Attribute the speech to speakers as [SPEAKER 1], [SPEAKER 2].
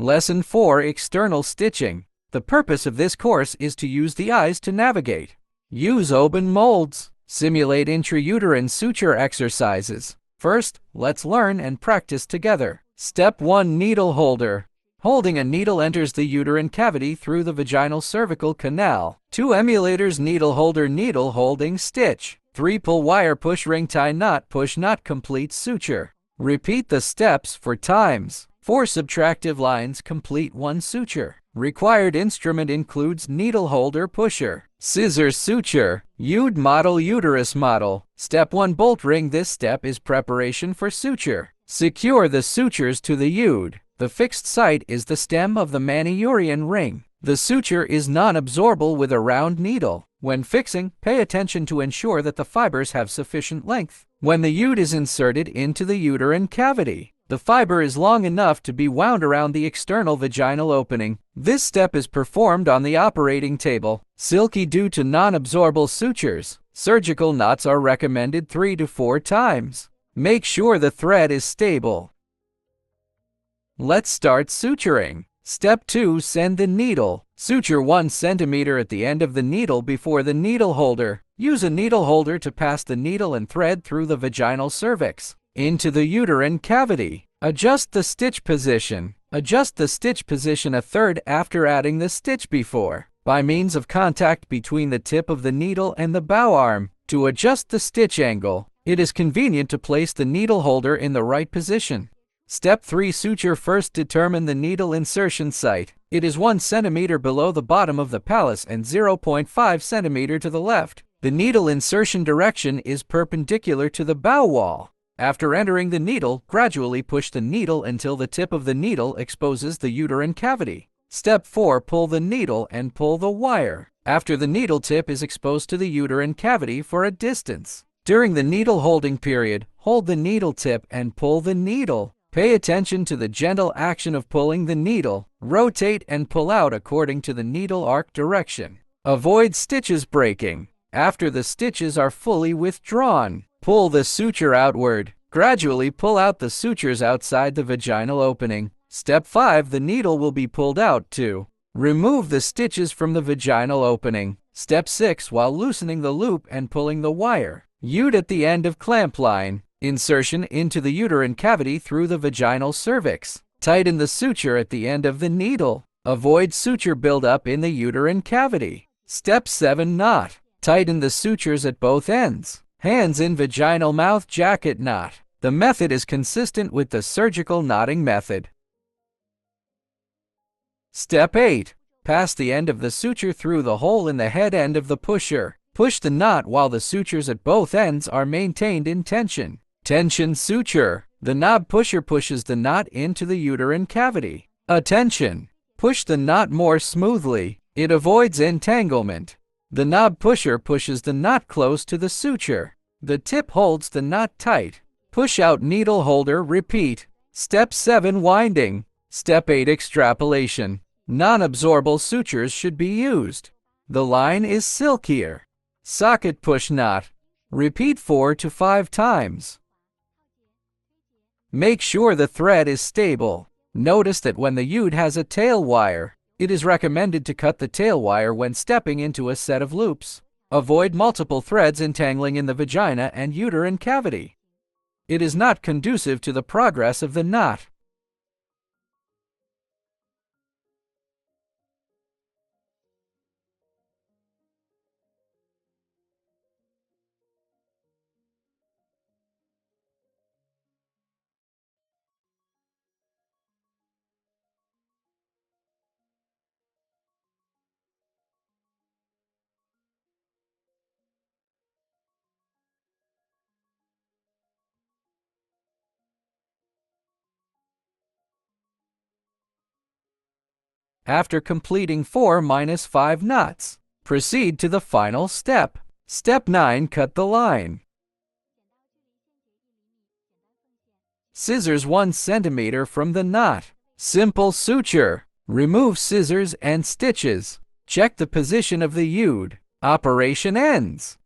[SPEAKER 1] Lesson 4: External Stitching. The purpose of this course is to use the eyes to navigate. Use open molds. Simulate intrauterine suture exercises. First, let's learn and practice together. Step 1: Needle holder. Holding a needle enters the uterine cavity through the vaginal cervical canal. 2 emulators needle holder needle holding stitch. 3 pull wire push ring tie knot push knot complete suture. Repeat the steps 4 times. 4 subtractive lines complete 1 suture. Required instrument includes needle holder pusher, scissors suture, UD model uterus model. Step 1: Bolt ring. This step is preparation for suture. Secure the sutures to the UD. The fixed site is the stem of the Mann-Urien ring. The suture is non-absorbable with a round needle. When fixing, pay attention to ensure that the fibers have sufficient length. When the UD is inserted into the uterine cavity, the fiber is long enough to be wound around the external vaginal opening. This step is performed on the operating table. Silky due to non-absorbable sutures. Surgical knots are recommended 3 to 4 times. Make sure the thread is stable. Let's start suturing. Step 2: Send the needle. Suture 1 cm at the end of the needle before the needle holder. Use a needle holder to pass the needle and thread through the vaginal cervix into the uterine cavity. Adjust the stitch position. Adjust the stitch position 1/3 after adding the stitch before, by means of contact between the tip of the needle and the bow arm. To adjust the stitch angle, it is convenient to place the needle holder in the right position. Step 3: Suture. First, determine the needle insertion site. It is 1 cm below the bottom of the pallus and 0.5 cm to the left. The needle insertion direction is perpendicular to the bow wall. After entering the needle, gradually push the needle until the tip of the needle exposes the uterine cavity. Step 4: Pull the needle and pull the wire. After the needle tip is exposed to the uterine cavity for a distance. During the needle holding period, hold the needle tip and pull the needle. Pay attention to the gentle action of pulling the needle. Rotate and pull out according to the needle arc direction. Avoid stitches breaking. After the stitches are fully withdrawn, pull the suture outward. Gradually pull out the sutures outside the vaginal opening. Step 5: The needle will be pulled out to remove the stitches from the vaginal opening. Step 6: While loosening the loop and pulling the wire, UD at the end of clamp line. Insertion into the uterine cavity through the vaginal cervix. Tighten the suture at the end of the needle. Avoid suture buildup in the uterine cavity. Step 7: Knot. Tighten the sutures at both ends. Hands in vaginal mouth jacket knot. The method is consistent with the surgical knotting method. Step 8: Pass the end of the suture through the hole in the head end of the pusher. Push the knot while the sutures at both ends are maintained in tension. Tension suture. The knob pusher pushes the knot into the uterine cavity. Attention! Push the knot more smoothly. It avoids entanglement. The knob pusher pushes the knot close to the suture. The tip holds the knot tight. Push out needle holder. Repeat. Step 7: Winding. Step 8: Extrapolation. Non-absorbable sutures should be used. The line is silkier. Socket push knot. Repeat 4 to 5 times. Make sure the thread is stable. Notice that when the UD has a tail wire, it is recommended to cut the tail wire when stepping into a set of loops. Avoid multiple threads entangling in the vagina and uterine cavity. It is not conducive to the progress of the knot. After completing 4-5 knots, proceed to the final step. Step 9: Cut the line. Scissors 1 cm from the knot. Simple suture. Remove scissors and stitches. Check the position of the UD. Operation ends.